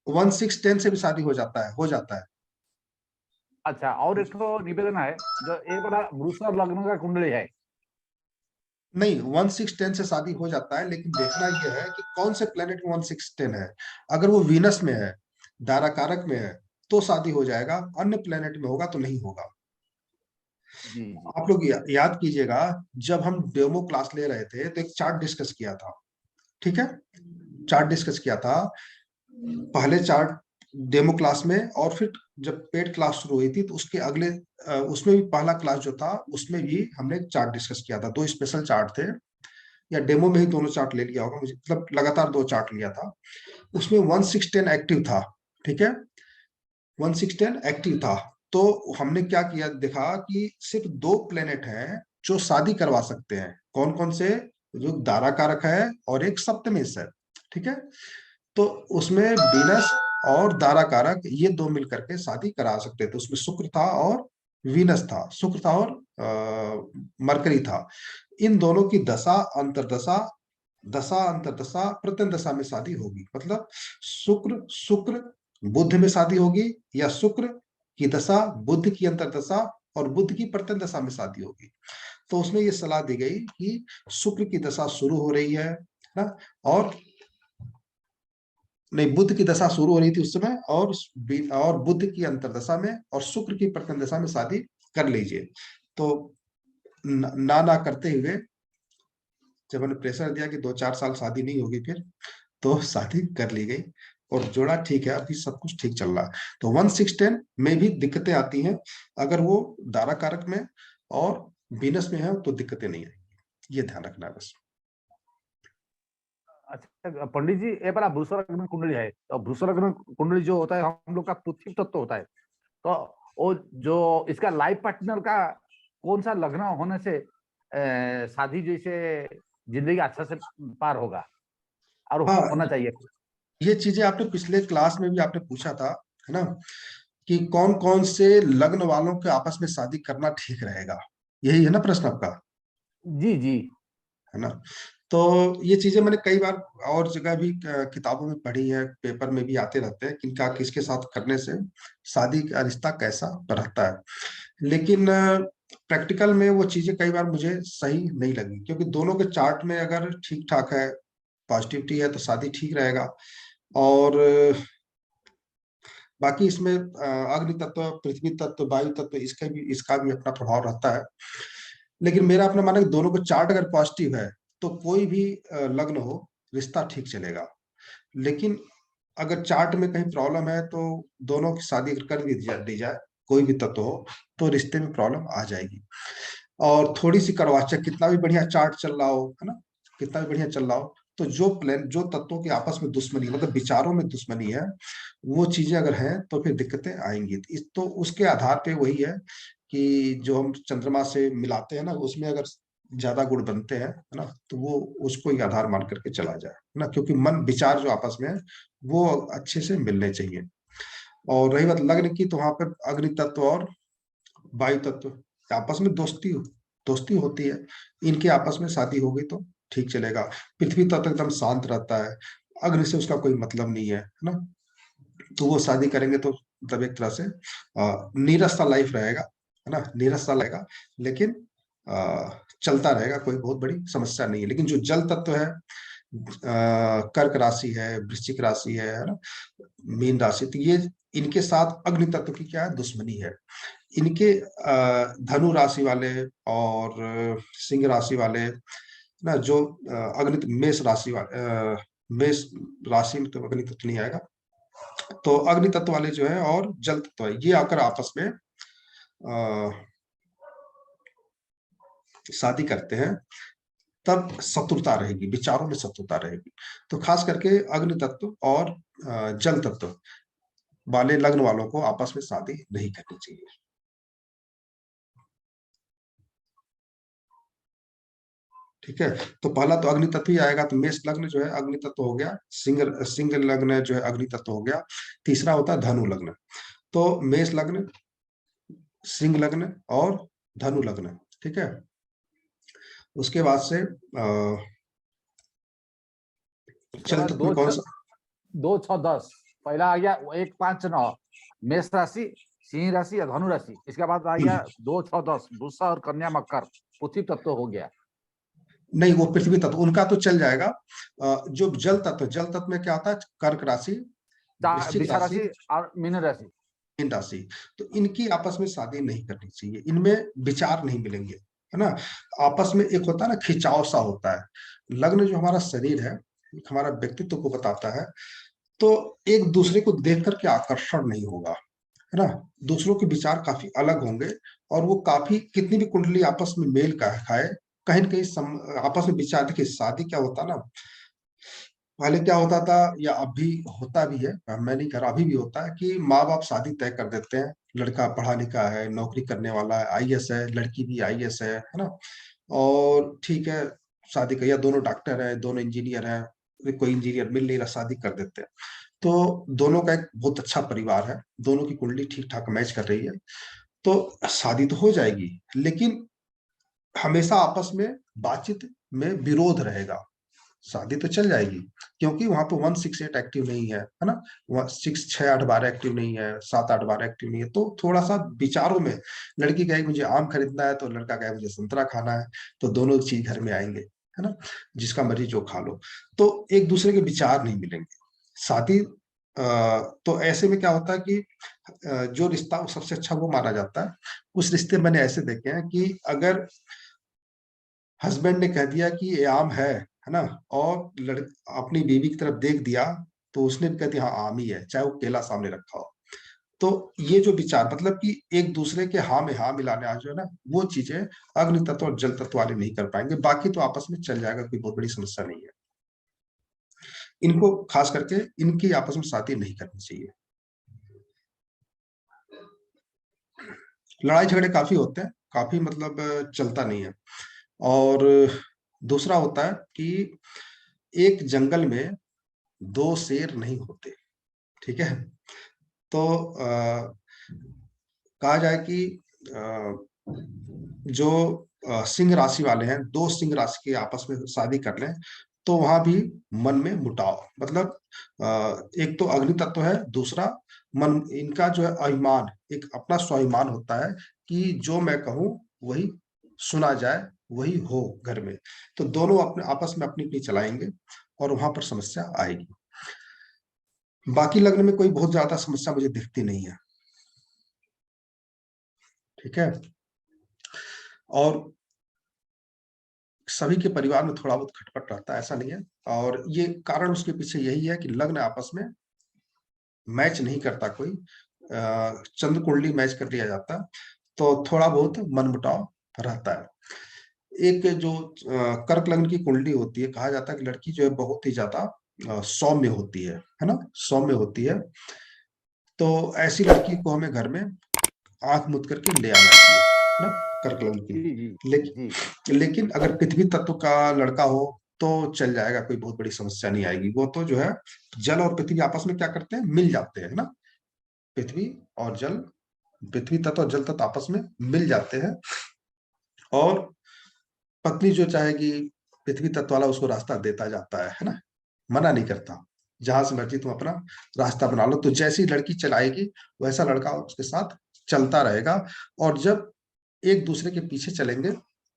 1610 से भी शादी हो जाता है। अच्छा, और एक तो निवेदन है, जो एक बड़ा वृषभ लग्न का कुंडली है। नहीं, 1610 से शादी हो जाता है, लेकिन देखना यह है कि कौन से प्लेनेट में 1610 है। अगर वो वीनस में है, दारा कारक में है, तो शादी हो जाएगा। अन्य प्लेनेट में होगा तो नहीं होगा। जी जी। आप लोग याद कीजिएगा, जब हम डेमो क्लास ले रहे थे तो एक चार्ट डिस्कस किया था, ठीक है। चार्ट डिस्कस किया था पहले चार्ट डेमो क्लास में, और फिर जब पेड क्लास शुरू हुई थी तो उसके अगले उसमें भी पहला क्लास जो था उसमें भी हमने चार्ट डिस्कस किया था। 2 स्पेशल चार्ट थे, या डेमो में ही दोनों चार्ट ले लिया होगा मुझे, मतलब लगातार 2 चार्ट लिया था। उसमें 1610 एक्टिव था, ठीक है। 1610 एक्टिव था। तो हमने क्या किया, देखा कि सिर्फ 2 प्लेनेट हैं जो शादी करवा सकते हैं। कौन कौन से? जो दारा कारक है और एक सप्तमेश है, ठीक है। तो उसमें वीनस और दारा कारक, ये 2 मिलकर के शादी करा सकते थे। उसमें शुक्र था और वीनस था, शुक्र था और मरकरी था। इन दोनों की दशा अंतरदशा, दशा अंतरदशा प्रत्यंत दशा में शादी होगी। मतलब शुक्र शुक्र बुध में शादी होगी, या शुक्र की दशा बुध की अंतरदशा और बुध की प्रत्यंत दशा में शादी होगी। तो उसमें ये सलाह दी गई कि शुक्र की दशा शुरू हो रही है ना, और नहीं, बुध की दशा शुरू हो रही थी उस समय, और बुध की अंतरदशा में और शुक्र की प्रत्यंत दशा में शादी कर लीजिए। तो ना करते हुए जब मैंने प्रेशर दिया कि 2-4 साल शादी नहीं होगी फिर, तो शादी कर ली गई और जोड़ा ठीक है, अभी सब कुछ ठीक चल रहा है। तो 1610 में भी दिक्कतें आती हैं, अगर वो दारा कारक में और वीनस में है तो दिक्कतें नहीं आएंगी, ये ध्यान रखना है बस। अच्छा पंडित जी, ये बड़ा वृषभ लग्न कुंडली है, तो वृषभ लग्न कुंडली जो होता है हम लोग का पृथ्वी तत्व होता है, तो वो जो इसका लाइफ पार्टनर का कौन सा लग्न होने से शादी जैसे जिंदगी अच्छा से पार होगा और हाँ, होना चाहिए। ये चीजें आपने पिछले क्लास में भी आपने पूछा था, है ना, कि कौन कौन से लग्न वालों के आपस में शादी करना ठीक रहेगा। यही है ना प्रश्न आपका, जी जी। है ना। तो ये चीजें मैंने कई बार और जगह भी किताबों में पढ़ी है, पेपर में भी आते रहते हैं, किनका किसके साथ करने से शादी का रिश्ता कैसा रहता है। लेकिन प्रैक्टिकल में वो चीजें कई बार मुझे सही नहीं लगी, क्योंकि दोनों के चार्ट में अगर ठीक ठाक है, पॉजिटिविटी है, तो शादी ठीक रहेगा। और बाकी इसमें अग्नि तत्व, पृथ्वी तत्व, वायु तत्व, इसका भी अपना प्रभाव रहता है। लेकिन मेरा अपना मानना है कि दोनों को चार्ट अगर पॉजिटिव है तो कोई भी लग्न हो, रिश्ता ठीक चलेगा। लेकिन अगर चार्ट में कहीं प्रॉब्लम है तो दोनों की शादी अगर कर भी दी जाए, कोई भी तत्व हो, तो रिश्ते में प्रॉब्लम आ जाएगी। और थोड़ी सी करवाचक, कितना भी बढ़िया चार्ट चल रहा हो, है ना, कितना भी बढ़िया चल रहा हो, तो जो तत्वों के आपस में दुश्मनी, मतलब विचारों में दुश्मनी है, वो चीजें अगर हैं तो फिर दिक्कतें आएंगी। तो उसके आधार पे वही है कि जो हम चंद्रमा से मिलाते हैं ना, उसमें अगर ज्यादा गुण बनते हैं, है ना, तो वो उसको ही आधार मान करके चला जाए, है ना, क्योंकि मन विचार जो आपस में है वो अच्छे से मिलने चाहिए। और रही बात लग्न की, तो वहां पर अग्नि तत्व और वायु तत्व आपस में दोस्ती होती है, इनके आपस में शादी हो गई तो ठीक चलेगा। पृथ्वी तत्व एकदम शांत रहता है, अग्नि से उसका कोई मतलब नहीं है ना, तो वो शादी करेंगे तो मतलब एक तरह से नीरस सा लाइफ रहेगा, है ना, नीरस सा रहेगा। लेकिन चलता रहेगा, कोई बहुत बड़ी समस्या नहीं है। लेकिन जो जल तत्व है, कर्क राशि है, वृश्चिक राशि है ना, मीन राशि, तो ये इनके साथ अग्नि तत्व की क्या है, दुश्मनी है। इनके धनु राशि वाले और सिंह राशि वाले ना, जो अग्नि मेष राशि वाले, मेष राशि में तो अग्नि तत्व नहीं आएगा, तो अग्नि तत्व वाले जो है और जल तत्व है, ये आकर आपस में शादी करते हैं, तब शत्रुता रहेगी, विचारों में शत्रुता रहेगी। तो खास करके अग्नि तत्व और जल तत्व वाले लग्न वालों को आपस में शादी नहीं करनी चाहिए। ठीक है, तो पहला तो अग्नि तत्व ही आएगा, तो मेष लग्न जो है अग्नि तत्व हो गया, सिंह लग्न जो है अग्नि तत्व हो गया। तीसरा होता है धनु लग्न। तो मेष लग्न, सिंह लग्न और धनु लग्न, ठीक है। उसके बाद से उसके बाद चल में कौन सा 2, 6, 10 पहला आ गया 1, 5, 9 मेष राशि, सिंह राशि या धनु राशि। इसके बाद आ गया 2, 6, 10 वृषभ और कन्या मकर पृथ्वी तत्व हो गया। नहीं, वो पृथ्वी तत्व उनका तो चल जाएगा। जो जल तत्व में क्या होता है, कर्क राशि, वृश्चिक वृषा राशि, राशि और मीन राशि। मीन राशि, तो इनकी आपस में शादी नहीं करनी चाहिए, इनमें विचार नहीं मिलेंगे, है ना। आपस में एक होता है ना खिंचाव सा होता है। लग्न जो हमारा शरीर है, हमारा व्यक्तित्व को बताता है, तो एक दूसरे को देख करके आकर्षण नहीं होगा, है ना। दूसरों के विचार काफी अलग होंगे, और वो काफी कितनी भी कुंडली आपस में मेल का खाए, कहीं न कहीं आपस में विचार। देखिए शादी क्या होता ना, पहले क्या होता था या अभी होता भी है, मैं नहीं कह रहा, अभी भी होता है कि माँ बाप शादी तय कर देते हैं। लड़का पढ़ा लिखा है, नौकरी करने वाला है, आईएएस है, लड़की भी आईएएस है ना। और ठीक है, शादी कर, या दोनों डॉक्टर है, दोनों इंजीनियर है, कोई इंजीनियर मिल नहीं रहा, शादी कर देते हैं। तो दोनों का एक बहुत अच्छा परिवार है, दोनों की कुंडली ठीक ठाक मैच कर रही है, तो शादी तो हो जाएगी, लेकिन हमेशा आपस में बातचीत में विरोध रहेगा। शादी तो चल जाएगी, क्योंकि वहां पे 1, 6, 8 एक्टिव नहीं है ना। 6, 6, 8, 12 एक्टिव नहीं है, 7, 8, 12 एक्टिव नहीं है, तो थोड़ा सा विचारों में, लड़की कहेगी मुझे आम खरीदना है, तो लड़का कहे मुझे संतरा खाना है, तो दोनों चीज घर में आएंगे, है ना। जिसका मर्जी जो खा लो, तो एक दूसरे के विचार नहीं मिलेंगे। शादी तो ऐसे में क्या होता है कि जो रिश्ता वो सबसे अच्छा वो माना जाता है। कुछ रिश्ते मैंने ऐसे देखे हैं कि अगर हस्बैंड ने कह दिया कि ये आम है ना, और अपनी बीवी की तरफ देख दिया, तो उसने भी कह दिया हाँ आम ही है, चाहे वो केला सामने रखा हो। तो ये जो विचार, मतलब कि एक दूसरे के हाँ में हाँ मिलाने, आज जो है ना, वो चीजें अग्नि तत्व और जल तत्व वाले नहीं कर पाएंगे। बाकी तो आपस में चल जाएगा, कोई बहुत बड़ी समस्या नहीं है। इनको खास करके इनकी आपस में शादी नहीं करनी चाहिए। लड़ाई झगड़े काफी होते हैं, काफी मतलब चलता नहीं है। और दूसरा होता है कि एक जंगल में 2 शेर नहीं होते, ठीक है। तो कहा जाए कि जो सिंह राशि वाले हैं, 2 सिंह राशि के आपस में शादी कर लें, तो वहां भी मन में मुटाव, मतलब एक तो अग्नि तत्व है, दूसरा मन, इनका जो है अभिमान, एक अपना स्वाभिमान होता है कि जो मैं कहूँ वही सुना जाए, वही हो घर में। तो दोनों अपने आपस में अपनी अपनी चलाएंगे, और वहां पर समस्या आएगी। बाकी लग्न में कोई बहुत ज्यादा समस्या मुझे दिखती नहीं है, ठीक है। और सभी के परिवार में थोड़ा बहुत खटपट रहता है, ऐसा नहीं है। और ये कारण उसके पीछे यही है कि लग्न आपस में मैच नहीं करता, कोई चंद्र कुंडली मैच कर लिया जाता, तो थोड़ा बहुत मनमुटाव रहता है। एक जो कर्क लग्न की कुंडली होती है, कहा जाता है कि लड़की जो है बहुत ही ज्यादा सौम्य होती है ना, सौम्य होती है। तो ऐसी लड़की को हमें घर में आंख मूंद करके ले आना चाहिए, है ना, कर्क लग्न जी की। जी लेकिन जी। लेकिन अगर पृथ्वी तत्व का लड़का हो तो चल जाएगा, कोई बहुत बड़ी समस्या नहीं आएगी। वो तो जो है जल और पृथ्वी आपस में क्या करते हैं, मिल जाते हैं, है ना। पृथ्वी और जल, पृथ्वी तत्व और जल तत्व आपस में मिल जाते हैं, और पत्नी जो चाहेगी, पृथ्वी तत्व वाला उसको रास्ता देता जाता है ना, मना नहीं करता, जहां से मर्जी तुम अपना रास्ता बना लो। तो जैसी लड़की चलाएगी, वैसा लड़का उसके साथ चलता रहेगा। और जब एक दूसरे के पीछे चलेंगे,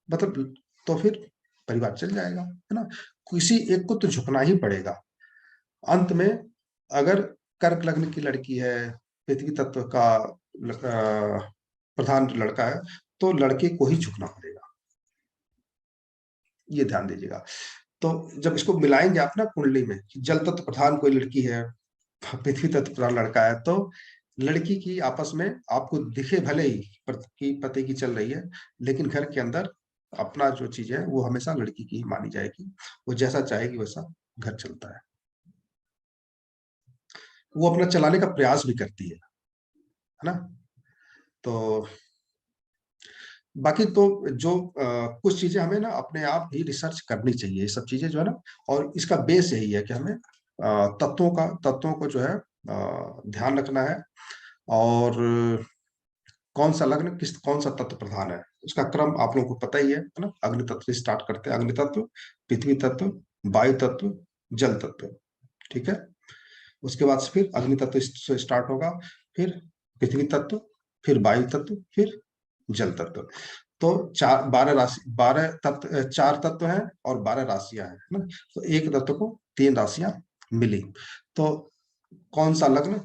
मतलब, तो फिर परिवार चल जाएगा, है ना। किसी एक को तो झुकना ही पड़ेगा अंत में। अगर कर्क लग्न की लड़की है, पृथ्वी तत्व का प्रधान लड़का है, तो लड़के को ही झुकना पड़ेगा, ये ध्यान दीजिएगा। तो जब इसको मिलाएंगे आप ना कुंडली में, जल तत्व प्रधान कोई लड़की है, पृथ्वी तत्व प्रधान लड़का है, तो लड़की की आपस में आपको दिखे भले ही कि पति की चल रही है, लेकिन घर के अंदर अपना जो चीज है वो हमेशा लड़की की ही मानी जाएगी। वो जैसा चाहेगी वैसा घर चलता है, वो अपना चलाने का प्रयास भी करती है ना। तो बाकी तो जो कुछ चीजें हमें ना अपने आप ही रिसर्च करनी चाहिए, ये सब चीजें जो है ना। और इसका बेस यही है कि हमें तत्वों को जो है ध्यान रखना है, और कौन सा लग्न कौन सा तत्व प्रधान है, उसका क्रम आप लोगों को पता ही है ना। अग्नि तत्व से स्टार्ट करते हैं, अग्नि तत्व, पृथ्वी तत्व, वायु तत्व, जल तत्व, ठीक है। उसके बाद से फिर अग्नि तत्व से स्टार्ट होगा, फिर पृथ्वी तत्व, फिर वायु तत्व, फिर जल तत्व। तो 12 राशि, 12 तत्व, 4 तत्व हैं और 12 राशियां हैं ना। तो एक तत्व को 3 राशियां मिली। तो कौन सा लग्न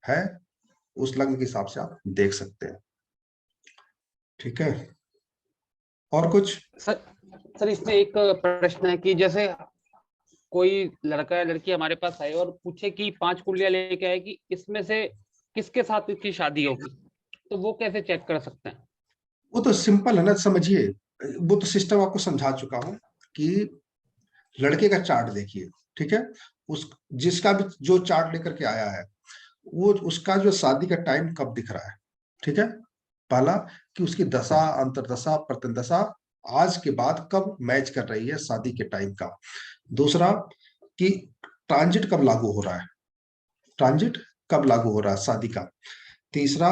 है, उस लग्न के हिसाब से आप देख सकते हैं, ठीक है। और कुछ? सर इसमें एक प्रश्न है कि जैसे कोई लड़का या लड़की हमारे पास आए और पूछे कि 5 कुंडलियां लेके आए कि इसमें से किसके साथ इसकी शादी होगी, तो वो कैसे चेक कर सकते हैं? वो तो सिंपल है ना, समझिए, वो तो सिस्टम आपको समझा चुका हूं कि लड़के का चार्ट देखिए, ठीक है। उस जिसका भी जो चार्ट लेकर के आया है, वो उसका जो शादी का टाइम कब दिख रहा है, ठीक है। पहला कि उसकी दशा, अंतरदशा, प्रत्यंदशा आज के बाद कब मैच कर रही है शादी के टाइम का। दूसरा कि ट्रांजिट कब लागू हो रहा है, ट्रांजिट कब लागू हो रहा है शादी का। तीसरा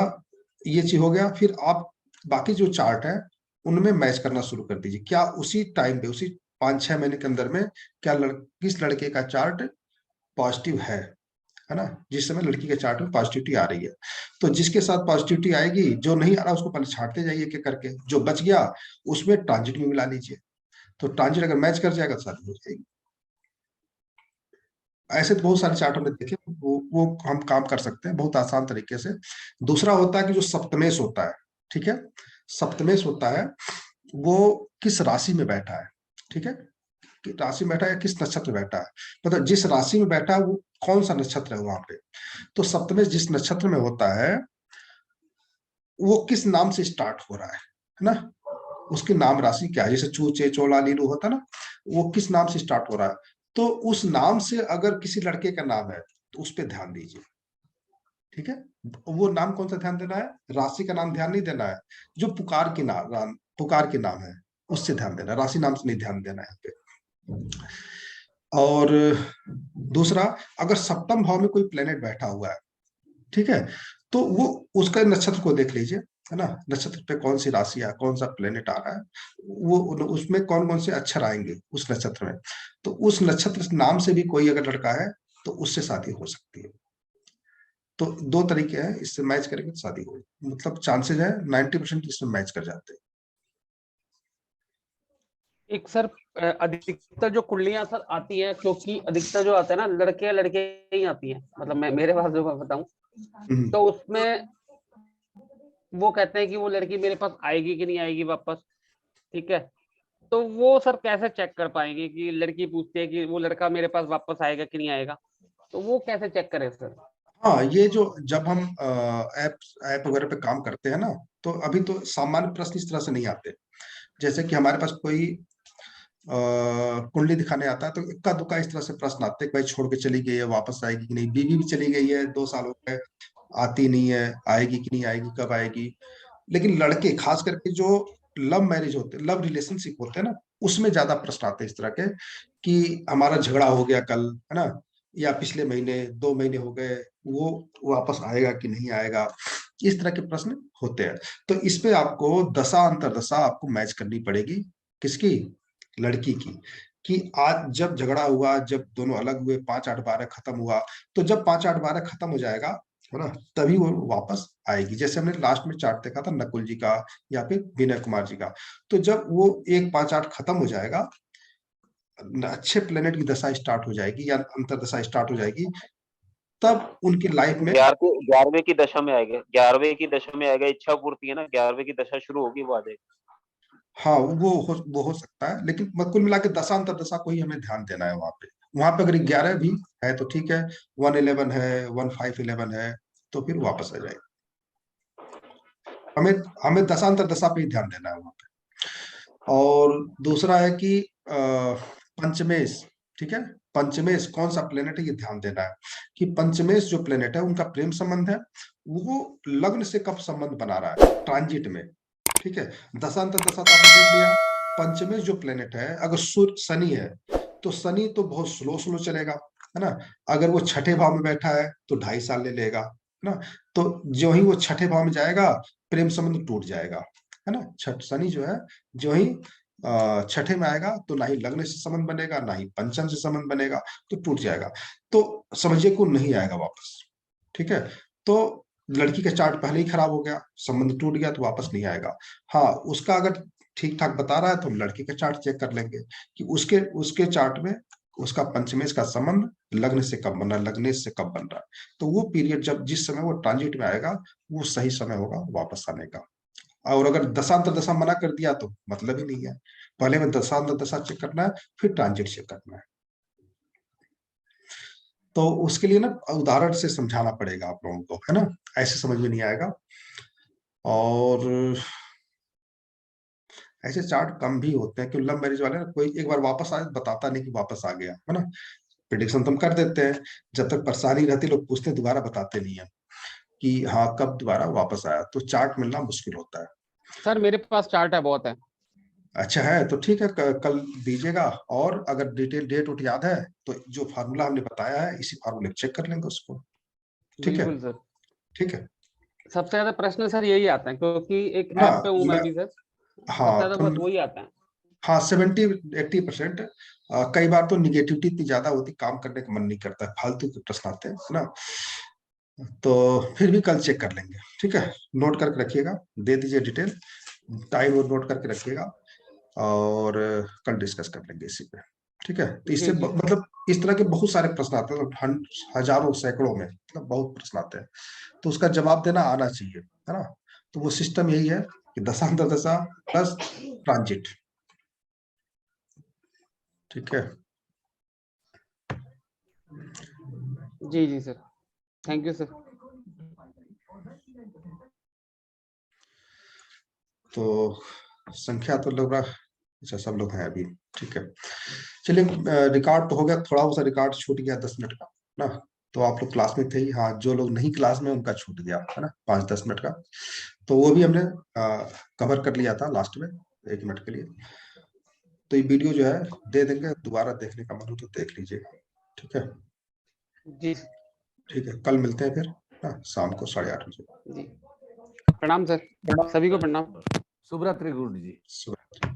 ये चीज हो गया। फिर आप बाकी जो चार्ट है उनमें मैच करना शुरू कर दीजिए, क्या उसी टाइम पे, उसी 5-6 महीने के अंदर में क्या किस लड़के का चार्ट पॉजिटिव है ना। जिस समय लड़की के चार्ट में पॉजिटिविटी आ रही है, तो जिसके साथ पॉजिटिविटी आएगी, जो नहीं आ रहा उसको पहले छांटते जाइए एक करके, जो बच गया उसमें ट्रांजिट में मिला लीजिए। तो ट्रांजिट अगर मैच कर जाएगा तो शादी हो जाएगी। ऐसे तो बहुत सारे चार्ट हमने देखे, वो हम काम कर सकते हैं बहुत आसान तरीके से। दूसरा होता है कि जो सप्तमेश होता है, ठीक है। सप्तमेश होता है वो किस राशि में बैठा है, ठीक है। कि राशि में बैठा है, किस नक्षत्र में बैठा है, मतलब जिस राशि में बैठा है वो कौन सा नक्षत्र है वहां पे। तो सप्तमेश जिस नक्षत्र में होता है वो किस नाम से स्टार्ट हो रहा है ना, उसकी नाम राशि क्या है। जैसे चूचे, चोला, लीलू होता है ना, वो किस नाम से स्टार्ट हो रहा है। तो उस नाम से अगर किसी लड़के का नाम है तो उस पर ध्यान दीजिए, ठीक है। वो नाम कौन सा ध्यान देना है, राशि का नाम ध्यान नहीं देना है, जो पुकार के नाम है उससे ध्यान देना है, राशि नाम से नहीं ध्यान देना है यहाँ पे। और दूसरा, अगर सप्तम भाव में कोई प्लेनेट बैठा हुआ है, ठीक है, तो वो उसका नक्षत्र को देख लीजिए, है ना। नक्षत्र पे कौन सी राशि है, कौन सा प्लेनेट आ रहा है, वो उसमें कौन कौन से अक्षर आएंगे उस नक्षत्र में। तो उस नक्षत्र नाम से भी कोई अगर लड़का है तो उससे शादी हो सकती है। तो 2 तरीके हैं, इससे मैच करेंगे तो शादी हो, मतलब चांसेस है 90% इसमें मैच कर जाते हैं। एक सर अधिकतर जो कुंडलियां सर आती है, क्योंकि अधिकतर जो आता है ना लड़के लड़के ही आती है, मतलब मैं मेरे पास जो मैं बताऊं, तो उसमें वो कहते हैं कि वो लड़की मेरे पास आएगी कि नहीं आएगी वापस, ठीक है। तो वो सर कैसे चेक कर पाएंगे कि लड़की पूछती है कि वो लड़का मेरे पास वापस आएगा कि नहीं आएगा, तो वो कैसे चेक करें सर? हाँ, ये जो जब हम ऐप ऐप वगैरह पे काम करते हैं ना, तो अभी तो सामान्य प्रश्न इस तरह से नहीं आते। जैसे कि हमारे पास कोई कुंडली दिखाने आता है तो इक्का दुक्का इस तरह से प्रश्न आते हैं, भाई छोड़ के चली गई है, वापस आएगी कि नहीं, बीवी भी चली गई है 2 साल हो गए, आती नहीं है, आएगी कि नहीं आएगी, कब आएगी। लेकिन लड़के खास करके जो लव मैरिज होते, लव रिलेशनशिप होते हैं ना, उसमें ज्यादा प्रश्न आते हैं इस तरह के कि हमारा झगड़ा हो गया कल, है ना, या पिछले महीने 2 महीने हो गए, वो वापस आएगा कि नहीं आएगा, इस तरह के प्रश्न होते हैं। तो इस पे आपको दशा अंतरदशा आपको मैच करनी पड़ेगी, किसकी, लड़की की। कि आज जब झगड़ा हुआ, जब दोनों अलग हुए, 5-8-12 खत्म हुआ, तो जब 5-8-12 खत्म हो जाएगा, है ना, तभी वो वापस आएगी। जैसे हमने लास्ट में चार्ट देखा था नकुल जी का या फिर विनय कुमार जी का, तो जब वो 1-5-8 खत्म हो जाएगा, अच्छे प्लेनेट की दशा स्टार्ट हो जाएगी या अंतरदशा स्टार्ट हो जाएगी, तब उनकी लाइफ में 11वें की दशा में आएगा, 11वें की दशा में आएगा, इच्छा पूर्ति है ना, 11वें की दशा शुरू होगी वो आ जाएगी। हाँ, वो हो सकता है, लेकिन कुल मिला के दशा अंतरदशा को ही हमें ध्यान देना है वहां पे। वहां पे अगर 11 भी है तो ठीक है, 111 है, 1511 है, तो फिर वापस आ जाए। हमें हमें दशांतर दशा पे ही ध्यान देना है वहां पे। और दूसरा है कि पंचमेश, ठीक है, पंचमेश कौन सा प्लेनेट है ये ध्यान देना है कि पंचमेश जो प्लेनेट है उनका प्रेम संबंध है, वो लग्न से कब संबंध बना रहा है, ट्रांजिट में, ठीक है। दशांतर दशा तो आपने देख लिया। पंचमेश जो प्लेनेट है, अगर सूर्य शनि है तो शनि तो बहुत स्लो स्लो चलेगा, है ना। अगर वो छठे भाव में बैठा है तो 2.5 साल ले लेगा, है ना। तो जो ही वो छठे भाव में जाएगा, प्रेम संबंध टूट जाएगा, है ना। छठ शनि जो है, जो ही छठे में आएगा तो ना ही लग्न से संबंध बनेगा, ना ही पंचम से संबंध बनेगा, तो टूट जाएगा, तो समझिए को नहीं आएगा वापस। ठीक है, तो लड़की का चार्ट पहले ही खराब हो गया, संबंध टूट गया, तो वापस नहीं आएगा। हाँ, उसका अगर ठीक ठाक बता रहा है तो हम लड़की का चार्ट चेक कर लेंगे कि उसके उसके चार्ट में उसका पंचमेश का संबंध लग्न से कब बन रहा है, लग्नेश से कब बन रहा है, तो वो पीरियड जब जिस समय वो ट्रांजिट में आएगा वो सही समय होगा वापस आने का। और अगर दशांतर दशा मना कर दिया तो मतलब ही नहीं है, पहले में दशांतर दशा चेक करना है, फिर ट्रांजिट चेक करना है। तो उसके लिए ना उदाहरण से समझाना पड़ेगा आप लोगों को, है ना, ऐसे समझ में नहीं आएगा। और ऐसे चार्ट कम भी होते हैं, क्योंकि लव मैरिज वाले ना कोई एक बार वापस आए बताता नहीं कि वापस आ गया, है ना। प्रिडिक्शन तो हम कर देते हैं, जब तक परेशानी रहती लोग पूछते दोबारा बताते नहीं है कि हाँ कब दोबारा वापस आया, तो चार्ट मिलना मुश्किल होता है। सर मेरे पास चार्ट है, बहुत है। अच्छा है, तो ठीक है, कल दीजिएगा, और अगर डिटेल डेट उट याद है तो जो फार्मूला हमने बताया है इसी फार्मूले चेक कर लेंगे उसको। ठीक है, बिल्कुल सर। ठीक है। सबसे ज्यादा प्रश्न सर यही आते हैं, क्योंकि एक हाँ ऐप पे हूँ मैं भी सर, सबसे हाँ ज्यादा तो बस वही आता है। हाँ 70-80%। कई बार तो निगेटिविटी इतनी ज्यादा होती, काम करने का मन नहीं करता, फालतू के प्रश्न आते हैं, है ना। तो फिर भी कल चेक कर लेंगे, ठीक है। नोट करके रखिएगा, दे दीजिए डिटेल, टाइम और नोट करके रखिएगा, और कल डिस्कस कर लेंगे इसी पे। ठीक है, तो इससे जी जी। मतलब इस तरह के बहुत सारे प्रश्न आते हैं, मतलब हजारों सैकड़ों में, मतलब बहुत प्रश्न आते हैं, तो उसका जवाब देना आना चाहिए, है ना। तो वो सिस्टम यही है कि दशांतर दशा प्लस ट्रांजिट। ठीक है, जी जी सर, थैंक यू सर। तो संख्या तो लग रहा, अच्छा सब लोग हैं अभी, ठीक है। चलिए, रिकॉर्ड तो हो गया, थोड़ा सा रिकॉर्ड छूट गया 10 मिनट का ना, तो आप लोग क्लास में थे ही, हाँ जो लोग नहीं क्लास में उनका छूट गया, है ना, 5-10 मिनट का, तो वो भी हमने कवर कर लिया था लास्ट में 1 मिनट के लिए। तो ये वीडियो जो है दे देंगे, दोबारा देखने का मन हो तो देख लीजिएगा, ठीक है। जी ठीक है, कल मिलते हैं फिर, हाँ, शाम को 8:30 बजे। जी। प्रणाम सर, सभी को प्रणाम। शुभ रात्रि गुरु जी। सुबह।